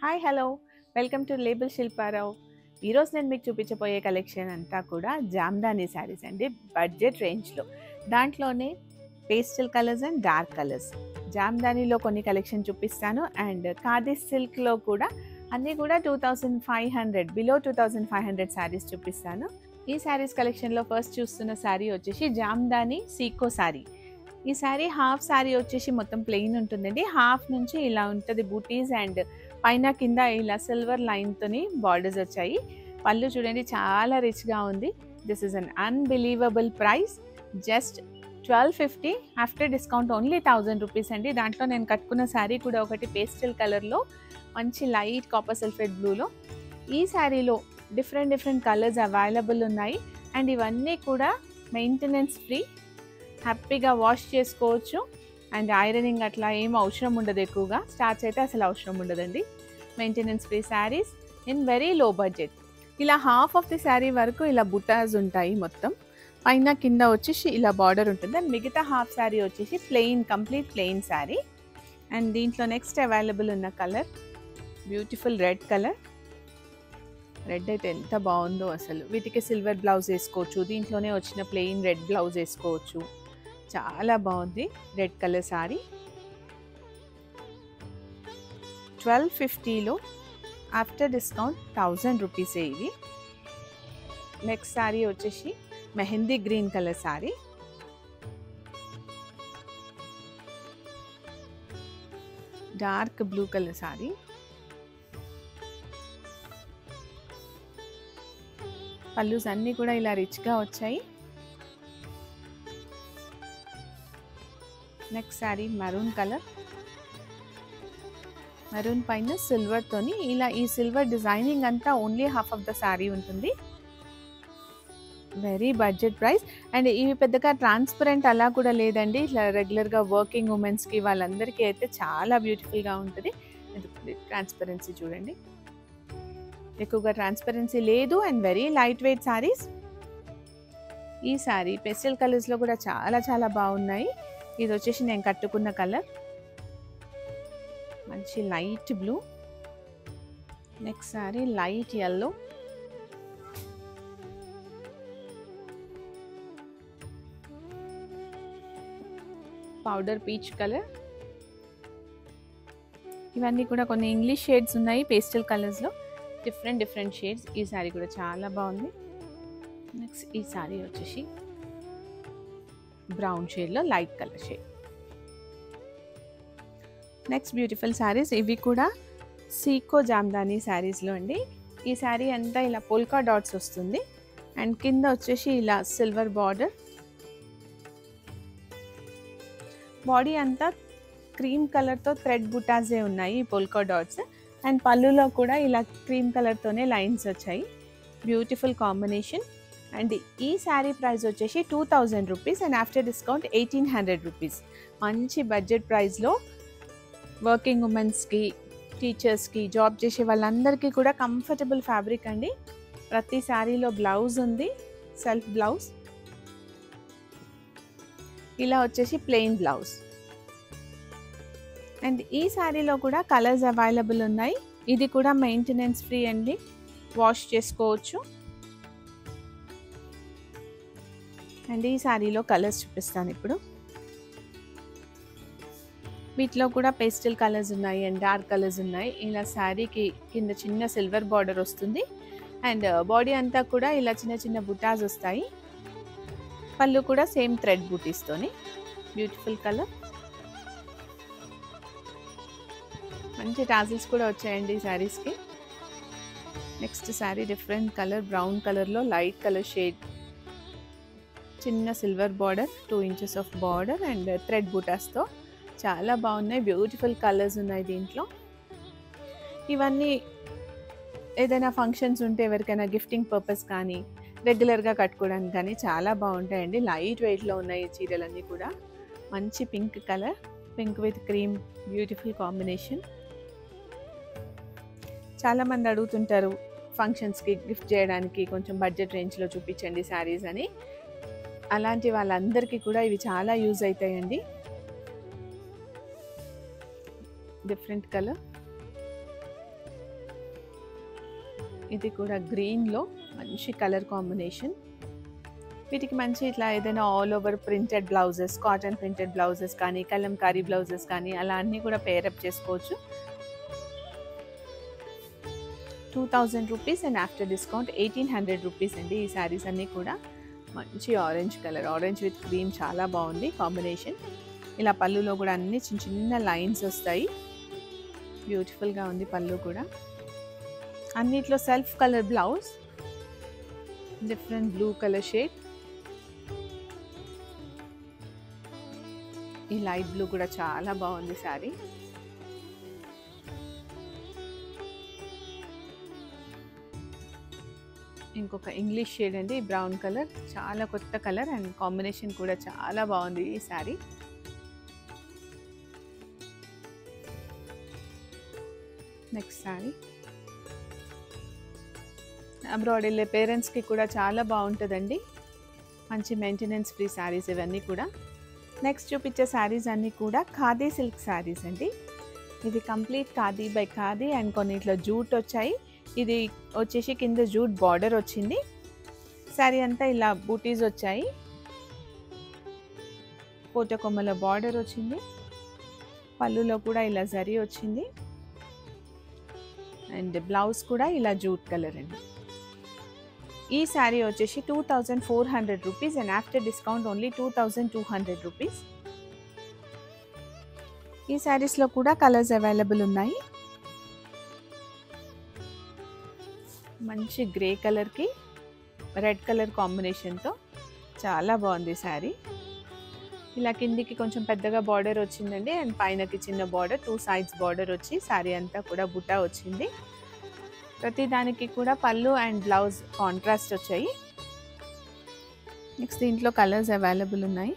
Hi hello welcome to label Shilpa Rao. ఈరోజు నేను మీకు చూపించబోయే కలెక్షన్ అంతా కూడా జామ్దానీ శారీస్ అండి, బడ్జెట్ రేంజ్లో. దాంట్లోనే pastel colours and dark colours. జామ్దానీలో కొన్ని కలెక్షన్ చూపిస్తాను అండ్ ఖాదీ సిల్క్లో కూడా అన్నీ కూడా 2500 బిలో 2500 శారీస్ చూపిస్తాను. ఈ శారీస్ కలెక్షన్లో ఫస్ట్ చూస్తున్న శారీ వచ్చేసి జామ్దానీ సీకో శారీ. ఈ శారీ హాఫ్ శారీ వచ్చేసి మొత్తం ప్లెయిన్ ఉంటుందండి. హాఫ్ నుంచి ఇలా ఉంటుంది బూటీస్ అండ్ పైన కింద ఇలా సిల్వర్ లైన్తోని బార్డర్స్ వచ్చాయి. పళ్ళు చూడండి చాలా రిచ్గా ఉంది. This is an unbelievable price, just 1250 after discount only 1000 rupees అండి. దాంట్లో నేను కట్టుకున్న శారీ కూడా ఒకటి పేస్టల్ కలర్లో మంచి లైట్ కాపర్ సల్ఫేట్ బ్లూలో. ఈ శారీలో డిఫరెంట్ కలర్స్ అవైలబుల్ ఉన్నాయి అండ్ ఇవన్నీ కూడా మెయింటెనెన్స్ ఫ్రీ. హ్యాపీగా వాష్ చేసుకోవచ్చు అండ్ ఐరనింగ్ అట్లా ఏం అవసరం ఉండదు. ఎక్కువగా స్టార్చ్ అయితే అసలు అవసరం ఉండదండి. Maintenance free saris in very low budget. ఇలా హాఫ్ ఆఫ్ ది శారీ వరకు ఇలా బుటాస్ ఉంటాయి మొత్తం. పైన కింద వచ్చేసి ఇలా బార్డర్ ఉంటుంది అండ్ మిగతా హాఫ్ శారీ వచ్చేసి plain, complete plain sari. And దీంట్లో నెక్స్ట్ అవైలబుల్ ఉన్న colour beautiful red colour. Red అయితే ఎంత బాగుందో అసలు. వీటికి సిల్వర్ బ్లౌజ్ వేసుకోవచ్చు, దీంట్లోనే వచ్చిన ప్లెయిన్ రెడ్ బ్లౌజ్ వేసుకోవచ్చు. చాలా బాగుంది రెడ్ కలర్ శారీ. 1250లో ఆఫ్టర్ డిస్కౌంట్ 1000 రూపీసే ఇవి. నెక్స్ట్ శారీ వచ్చేసి mehndi green colour sari. Dark blue colour sari. పళ్ళుస్ అన్నీ కూడా ఇలా రిచ్గా వచ్చాయి. Next sari maroon colour. Maroon పైన సిల్వర్తోని ఇలా ఈ సిల్వర్ డిజైనింగ్ అంతా only half of the sari ఉంటుంది. వెరీ బడ్జెట్ ప్రైస్ అండ్ ఇవి పెద్దగా ట్రాన్స్పరెంట్ అలా కూడా లేదండి. ఇట్లా రెగ్యులర్గా వర్కింగ్ ఉమెన్స్కి వాళ్ళందరికీ అయితే చాలా బ్యూటిఫుల్గా ఉంటుంది. ట్రాన్స్పరెన్సీ చూడండి, ఎక్కువగా ట్రాన్స్పరెన్సీ లేదు and very light weight saris. ఈ శారీ పెస్టల్ కలర్స్లో కూడా చాలా బాగున్నాయి. ఇది వచ్చేసి నేను కట్టుకున్న కలర్ మంచి light blue. Next sari light yellow. Powder peach colour. ఇవన్నీ కూడా కొన్ని ఇంగ్లీష్ షేడ్స్ ఉన్నాయి పేస్టల్ కలర్స్లో, డిఫరెంట్ షేడ్స్. ఈ శారీ కూడా చాలా బాగుంది. నెక్స్ట్ ఈ శారీ వచ్చేసి బ్రౌన్ షేడ్లో light colour shade. Next beautiful saris. ఇవి కూడా సీకో జామ్దానీ శారీస్లో అండి. ఈ శారీ అంతా ఇలా పోల్కా డాట్స్ వస్తుంది అండ్ కింద వచ్చేసి ఇలా సిల్వర్ బార్డర్. బాడీ అంతా క్రీమ్ కలర్తో థ్రెడ్ బుటాసే ఉన్నాయి ఈ పోల్కా డాట్స్ అండ్ పళ్ళులో కూడా ఇలా క్రీమ్ కలర్తోనే లైన్స్ వచ్చాయి. Beautiful combination. అండ్ ఈ శారీ ప్రైస్ వచ్చేసి 2000 rupees and after discount 1800 rupees. మంచి బడ్జెట్ ప్రైస్లో వర్కింగ్ ఉమెన్స్కి, టీచర్స్కి, జాబ్ చేసే వాళ్ళందరికీ కూడా కంఫర్టబుల్ ఫ్యాబ్రిక్ అండి. ప్రతి శారీలో బ్లౌజ్ ఉంది, సెల్ఫ్ బ్లౌజ్. ఇలా వచ్చేసి ప్లెయిన్ బ్లౌజ్. అండ్ ఈ శారీలో కూడా కలర్స్ అవైలబుల్ ఉన్నాయి. ఇది కూడా మెయింటెనెన్స్ ఫ్రీ అండి, వాష్ చేసుకోవచ్చు. అండ్ ఈ శారీలో కలర్స్ చూపిస్తాను ఇప్పుడు. వీటిలో కూడా పేస్టల్ కలర్స్ ఉన్నాయి అండ్ డార్క్ కలర్స్ ఉన్నాయి. ఇలా శారీకి కింద చిన్న సిల్వర్ బార్డర్ వస్తుంది అండ్ బాడీ అంతా కూడా ఇలా చిన్న బుటాస్ వస్తాయి. పళ్ళు కూడా సేమ్ థ్రెడ్ బూటీస్తోని. Beautiful colour. మంచి టాజిల్స్ కూడా వచ్చాయండి ఈ శారీస్కి. Next sari different colour, brown కలర్లో లైట్ కలర్ షేడ్. చిన్న silver border, 2 inches of border and thread బూటాస్తో చాలా బాగున్నాయి. బ్యూటిఫుల్ కలర్స్ ఉన్నాయి దీంట్లో. ఇవన్నీ ఏదైనా ఫంక్షన్స్ ఉంటే ఎవరికైనా గిఫ్టింగ్ పర్పస్ కానీ రెగ్యులర్గా కట్టుకోవడానికి కానీ చాలా బాగుంటాయండి. లైట్ వెయిట్లో ఉన్నాయి ఈ చీరలన్నీ కూడా. మంచి pink colour, pink with cream, beautiful combination. చాలామంది అడుగుతుంటారు ఫంక్షన్స్కి గిఫ్ట్ చేయడానికి కొంచెం బడ్జెట్ రేంజ్లో చూపించండి శారీస్ అని. అలాంటి వాళ్ళందరికీ కూడా ఇవి చాలా యూజ్ అవుతాయండి. Different colour. ఇది కూడా గ్రీన్లో మంచి కలర్ కాంబినేషన్. వీటికి మంచి ఇట్లా ఏదైనా all over printed blouses, cotton printed blouses కానీ, కలంకారీ బ్లౌజెస్ కానీ అలా అన్నీ కూడా పేరప్ చేసుకోవచ్చు. 2000 rupees and after discount 1800 rupees అండి. ఈ శారీస్ అన్నీ కూడా మంచి orange colour, orange with cream చాలా బాగుంది కాంబినేషన్. ఇలా పళ్ళులో కూడా అన్ని చిన్న చిన్న లైన్స్ వస్తాయి. బ్యూటిఫుల్గా ఉంది పళ్ళు కూడా. అన్నిట్లో self colour blouse, different blue colour shade. ఈ లైట్ బ్లూ కూడా చాలా బాగుంది శారీ. ఇంకొక ఇంగ్లీష్ షేడ్ అండి, బ్రౌన్ కలర్, చాలా కొత్త కలర్ అండ్ కాంబినేషన్ కూడా చాలా బాగుంది ఈ శారీ. నెక్స్ట్ శారీ అబ్రాడ్ వెళ్ళే పేరెంట్స్కి కూడా చాలా బాగుంటుందండి. మంచి మెయింటెనెన్స్ ఫ్రీ శారీస్ ఇవన్నీ కూడా. నెక్స్ట్ చూపించే శారీస్ అన్నీ కూడా ఖాదీ సిల్క్ శారీస్ అండి. ఇది complete khadi by khadi and కొన్నిట్లో జూట్ వచ్చాయి. ఇది వచ్చేసి కింద జూట్ బార్డర్ వచ్చింది. శారీ అంతా ఇలా బూటీస్ వచ్చాయి. కోటకొమ్మల బార్డర్ వచ్చింది. పళ్ళులో కూడా ఇలా జరీ వచ్చింది. అండ్ బ్లౌజ్ కూడా ఇలా జూట్ కలర్ అండి. ఈ శారీ వచ్చేసి 2400 rupees and after discount only 2200 rupees. ఈ శారీస్లో కూడా కలర్స్ అవైలబుల్ ఉన్నాయి. మంచి గ్రే కలర్కి రెడ్ కలర్ కాంబినేషన్తో చాలా బాగుంది శారీ. ఇలా కిందికి కొంచెం పెద్దగా బార్డర్ వచ్చిందండి అండ్ పైనకి చిన్న బార్డర్, 2 sides బార్డర్ వచ్చి శారీ అంతా కూడా బుట్ట వచ్చింది. ప్రతి దానికి కూడా పళ్ళు అండ్ బ్లౌజ్ కాంట్రాస్ట్ వచ్చాయి. నెక్స్ట్ దీంట్లో కలర్స్ అవైలబుల్ ఉన్నాయి.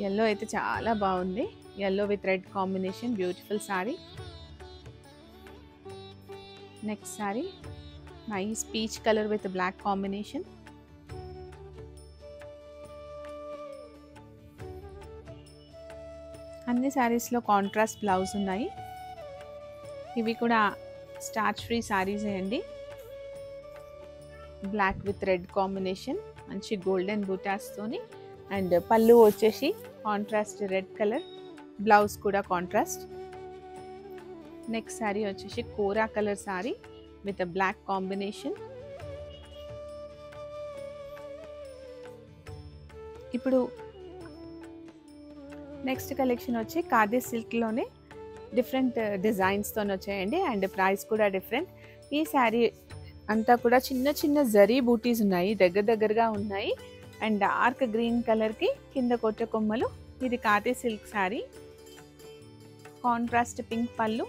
ఎల్లో అయితే చాలా బాగుంది, yellow with red combination, beautiful sari. Next sari nice peach colour with black combination. అన్ని శారీస్లో కాంట్రాస్ట్ బ్లౌజ్ ఉన్నాయి. ఇవి కూడా స్టార్చ్ ఫ్రీ శారీస్ అండి. బ్లాక్ విత్ రెడ్ కాంబినేషన్, మంచి గోల్డెన్ బూటాస్తోని అండ్ పళ్ళు వచ్చేసి కాంట్రాస్ట్ రెడ్ కలర్, బ్లౌజ్ కూడా కాంట్రాస్ట్. నెక్స్ట్ శారీ వచ్చేసి kora colour sari with black combination. ఇప్పుడు నెక్స్ట్ కలెక్షన్ వచ్చి ఖాదీ సిల్క్లోనే డిఫరెంట్ డిజైన్స్తో వచ్చాయండి అండ్ ప్రైస్ కూడా డిఫరెంట్. ఈ శారీ అంతా కూడా చిన్న చిన్న జరీ బూటీస్ ఉన్నాయి, దగ్గర దగ్గరగా ఉన్నాయి అండ్ డార్క్ గ్రీన్ కలర్కి కింద కొట్ట కొమ్మలు. ఇది khadi silk sari, contrast pink పళ్ళు,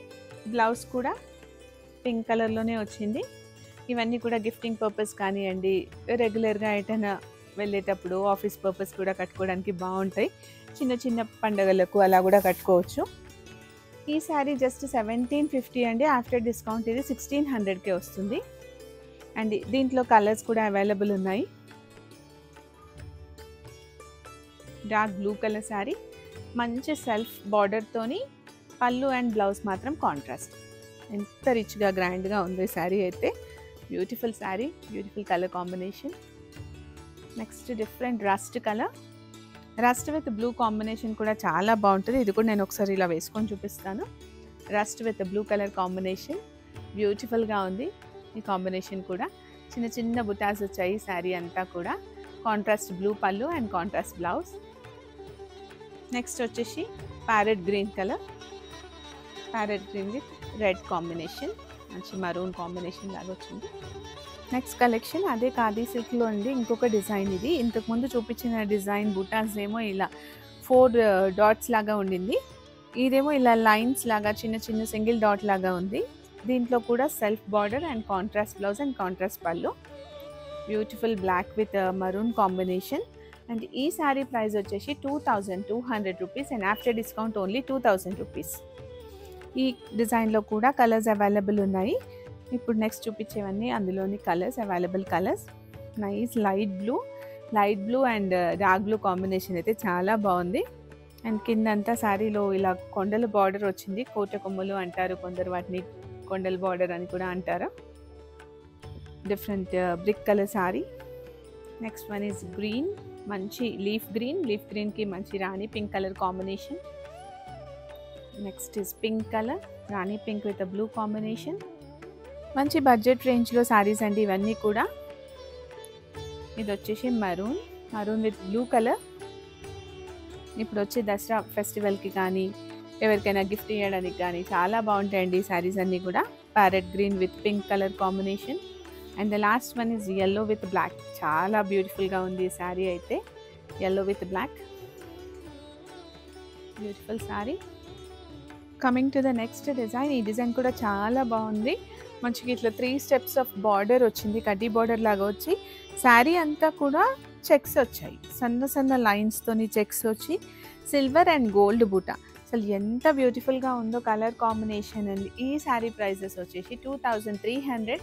బ్లౌజ్ కూడా పింక్ కలర్లోనే వచ్చింది. ఇవన్నీ కూడా గిఫ్టింగ్ పర్పస్ కానివ్వండి, రెగ్యులర్గా ఎటైనా వెళ్ళేటప్పుడు ఆఫీస్ పర్పస్ కూడా కట్టుకోవడానికి బాగుంటాయి. చిన్న చిన్న పండుగలకు అలా కూడా కట్టుకోవచ్చు. ఈ శారీ జస్ట్ 1750 అండి. ఆఫ్టర్ డిస్కౌంట్ ఇది 1600కే వస్తుంది అండ్ దీంట్లో కలర్స్ కూడా అవైలబుల్ ఉన్నాయి. డార్క్ బ్లూ కలర్ శారీ, మంచి సెల్ఫ్ బార్డర్తోని పళ్ళు అండ్ బ్లౌజ్ మాత్రం కాంట్రాస్ట్. ఎంత రిచ్గా గ్రాండ్గా ఉంది శారీ అయితే. Beautiful sari, beautiful colour combination. Next different rust colour, rust with blue combination కూడా చాలా బాగుంటుంది. ఇది కూడా నేను ఒకసారి ఇలా వేసుకొని చూపిస్తాను. Rust with blue colour combination, బ్యూటిఫుల్గా ఉంది ఈ కాంబినేషన్ కూడా. చిన్న చిన్న బుటాస్ వచ్చాయి శారీ అంతా కూడా. కాంట్రాస్ట్ బ్లూ పళ్ళు అండ్ కాంట్రాస్ట్ బ్లౌజ్. నెక్స్ట్ వచ్చేసి parrot green colour, parrot green with red combination, మంచి మరూన్ కాంబినేషన్ లాగా వచ్చింది. నెక్స్ట్ కలెక్షన్ అదే ఖాదీ సిల్క్లో అండి. ఇంకొక డిజైన్ ఇది. ఇంతకుముందు చూపించిన డిజైన్ బుటాస్ ఏమో ఇలా 4 డాట్స్ లాగా ఉండింది. ఇదేమో ఇలా లైన్స్ లాగా చిన్న చిన్న సింగిల్ డాట్ లాగా ఉంది. దీంట్లో కూడా self border and contrast blouse and contrast పళ్ళు. Beautiful black with maroon combination and ఈ శారీ ప్రైస్ వచ్చేసి 2200 rupees and after discount only 2000 rupees. ఈ డిజైన్లో కూడా కలర్స్ అవైలబుల్ ఉన్నాయి. ఇప్పుడు నెక్స్ట్ చూపించేవన్నీ అందులోని colours, available colours. Nice light blue and dark blue combination అయితే చాలా బాగుంది. అండ్ కిందంతా శారీలో ఇలా కొండల బార్డర్ వచ్చింది. కోట కొమ్మలు అంటారు కొందరు, వాటిని కొండల బార్డర్ అని కూడా అంటారు. Different brick colour sari. Next one is green, మంచి లీఫ్ గ్రీన్కి మంచి రాణి pink colour combination. Next is pink colour, రాణి పింక్ విత్ బ్లూ కాంబినేషన్. మంచి బడ్జెట్ రేంజ్లో సారీస్ అండి ఇవన్నీ కూడా. ఇది వచ్చేసి మరూన్ విత్ బ్లూ కలర్. ఇప్పుడు వచ్చే దసరా ఫెస్టివల్కి కానీ ఎవరికైనా గిఫ్ట్ ఇవ్వడానికి కానీ చాలా బాగుంటాయండి ఈ సారీస్ అన్నీ కూడా. Parrot green with pink colour combination. And the last one is yellow with black. చాలా బ్యూటిఫుల్గా ఉంది ఈ శారీ అయితే, yellow with black, beautiful sari. Coming to the next design. ఈ డిజైన్ కూడా చాలా బాగుంది. మంచిగా ఇట్లా 3 స్టెప్స్ ఆఫ్ బార్డర్ వచ్చింది, కడ్డీ బార్డర్ లాగా వచ్చి శారీ అంతా కూడా చెక్స్ వచ్చాయి, సన్న లైన్స్తోని చెక్స్ వచ్చి సిల్వర్ అండ్ గోల్డ్ బూటా. అసలు ఎంత బ్యూటిఫుల్గా ఉందో కలర్ కాంబినేషన్ అండి. ఈ శారీ ప్రైజెస్ వచ్చేసి 2300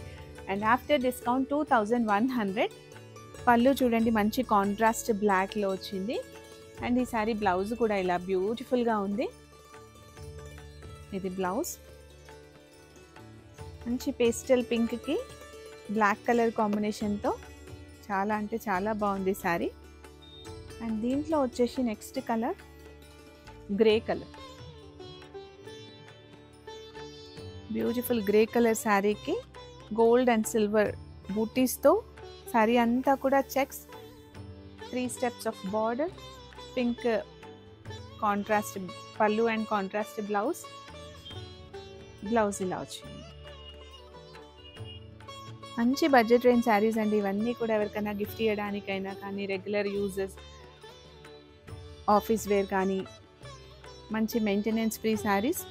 అండ్ ఆఫ్టర్ డిస్కౌంట్ 2100. పళ్ళు చూడండి మంచి కాంట్రాస్ట్ బ్లాక్లో వచ్చింది. అండ్ ఈ శారీ బ్లౌజ్ కూడా ఇలా బ్యూటిఫుల్గా ఉంది. ఇది బ్లౌజ్ మంచి పేస్టల్ పింక్కి బ్లాక్ కలర్ కాంబినేషన్తో చాలా అంటే చాలా బాగుంది శారీ. అండ్ దీంట్లో వచ్చేసి next colour grey colour, beautiful grey colour శారీకి గోల్డ్ అండ్ సిల్వర్ బూటీస్తో శారీ అంతా కూడా checks, 3 steps of border, pink contrast పళ్ళు అండ్ కాంట్రాస్ట్ బ్లౌజ్ ఇలా వచ్చింది. మంచి బడ్జెట్ రేంజ్ శారీస్ అండి ఇవన్నీ కూడా. ఎవరికైనా గిఫ్ట్ ఇవ్వడానికైనా కానీ, రెగ్యులర్ యూజెస్, ఆఫీస్ వేర్ కానీ, మంచి maintenance free saris.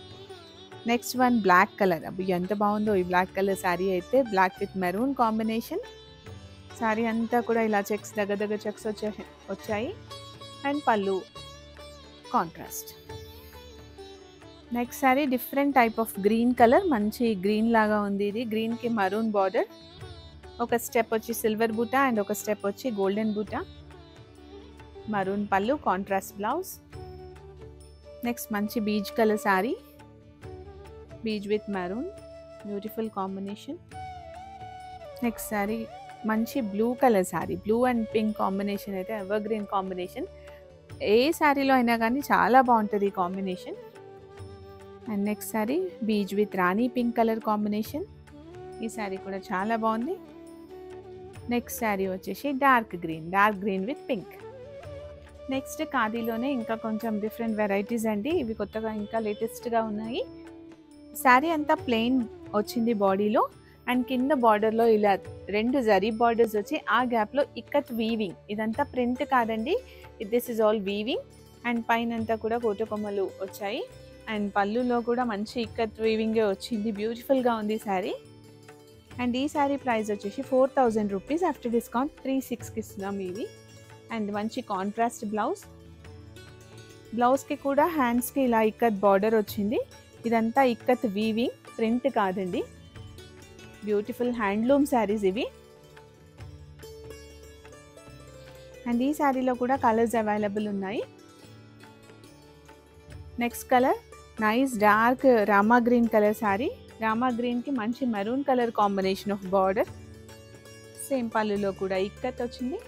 Next one black colour. అబ్బి ఎంత బాగుందో ఈ బ్లాక్ కలర్ శారీ అయితే, black with maroon combination. Sari అంతా కూడా ఇలా చెక్స్ దగ్గర చెక్స్ వచ్చాయి అండ్ పళ్ళు contrast. Next sari different type of green colour, మంచి గ్రీన్ లాగా ఉంది. ఇది గ్రీన్కి మరూన్ బార్డర్, ఒక స్టెప్ వచ్చి సిల్వర్ బూటా అండ్ ఒక స్టెప్ వచ్చి గోల్డెన్ బూటా, మరూన్ పళ్ళు, కాంట్రాస్ట్ బ్లౌజ్. నెక్స్ట్ మంచి beige colour sari, beige with maroon, beautiful combination. Next sari మంచి blue colour sari, blue and pink combination అయితే ఎవర్ గ్రీన్ కాంబినేషన్. ఏ శారీలో అయినా కానీ చాలా బాగుంటుంది ఈ combination. And next sari beige with rani pink colour combination. ఈ శారీ కూడా చాలా బాగుంది. నెక్స్ట్ శారీ వచ్చేసి dark green with pink. Next ఖాదీలోనే ఇంకా కొంచెం డిఫరెంట్ వెరైటీస్ అండి, ఇవి కొత్తగా ఇంకా లేటెస్ట్గా ఉన్నాయి. శారీ అంతా ప్లెయిన్ వచ్చింది బాడీలో అండ్ కింద బార్డర్లో ఇలా 2 జరీ బార్డర్స్ వచ్చి ఆ గ్యాప్లో ఇక్కత్ వీవింగ్. ఇదంతా ప్రింట్ కాదండి, this is all weaving. And పైన అంతా కూడా కోటకొమ్మలు వచ్చాయి అండ్ పళ్ళులో కూడా మంచి ఇక్కత్ వీవింగే వచ్చింది. బ్యూటిఫుల్గా ఉంది శారీ. అండ్ ఈ శారీ ప్రైస్ వచ్చేసి 4000 రూపీస్, ఆఫ్టర్ డిస్కౌంట్ 3600కి ఇస్తున్నాం ఇవి. అండ్ మంచి కాంట్రాస్ట్ బ్లౌజ్కి కూడా హ్యాండ్స్కి ఇలా ఇక్కత్ బార్డర్ వచ్చింది. ఇదంతా ఇక్కత్ వీవింగ్, ప్రింట్ కాదండి. బ్యూటిఫుల్ హ్యాండ్లూమ్ శారీస్ ఇవి. అండ్ ఈ శారీలో కూడా కలర్స్ అవైలబుల్ ఉన్నాయి. Next colour nice dark Rama green colour sari. Rama గ్రీన్కి మంచి maroon colour combination of border, same పళ్ళులో కూడా ఇక్కత్ వచ్చింది,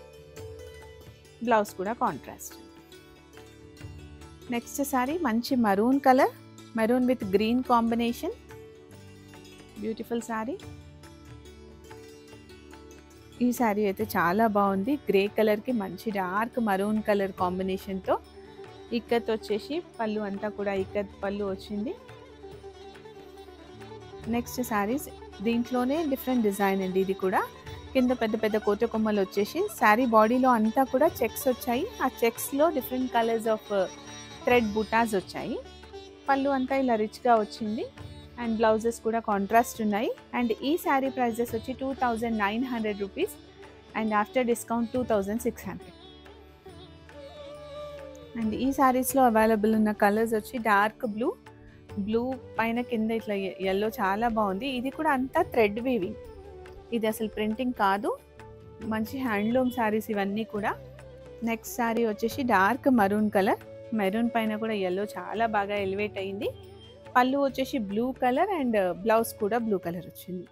బ్లౌజ్ కూడా కాంట్రాస్ట్. నెక్స్ట్ శారీ మంచి maroon colour, maroon with green combination, beautiful sari. ఈ శారీ అయితే చాలా బాగుంది. గ్రే కలర్కి మంచి డార్క్ మరూన్ కలర్ కాంబినేషన్తో ఇక్కత్ వచ్చేసి పళ్ళు అంతా కూడా ఇక్కత్ పళ్ళు వచ్చింది. నెక్స్ట్ శారీస్ దీంట్లోనే డిఫరెంట్ డిజైన్ అండి. ఇది కూడా కింద పెద్ద కోట కొమ్మలు వచ్చేసి శారీ బాడీలో అంతా కూడా చెక్స్ వచ్చాయి. ఆ చెక్స్లో డిఫరెంట్ కలర్స్ ఆఫ్ థ్రెడ్ బూటాస్ వచ్చాయి. పళ్ళు అంతా ఇలా రిచ్గా వచ్చింది అండ్ బ్లౌజెస్ కూడా కాంట్రాస్ట్ ఉన్నాయి. అండ్ ఈ శారీ ప్రైజెస్ వచ్చి 2900 rupees and after discount 2600. And ఈ శారీస్లో అవైలబుల్ ఉన్న కలర్స్ వచ్చి డార్క్ బ్లూ పైన కింద ఇట్లా yellow చాలా బాగుంది. ఇది కూడా అంతా థ్రెడ్ వీవింగ్, ఇది అసలు ప్రింటింగ్ కాదు. మంచి హ్యాండ్లూమ్ శారీస్ ఇవన్నీ కూడా. నెక్స్ట్ శారీ వచ్చేసి డార్క్ మరూన్ కలర్, మెరూన్ పైన కూడా yellow చాలా బాగా ఎలివేట్ అయింది. పళ్ళు వచ్చేసి బ్లూ కలర్ అండ్ బ్లౌజ్ కూడా బ్లూ కలర్ వచ్చింది.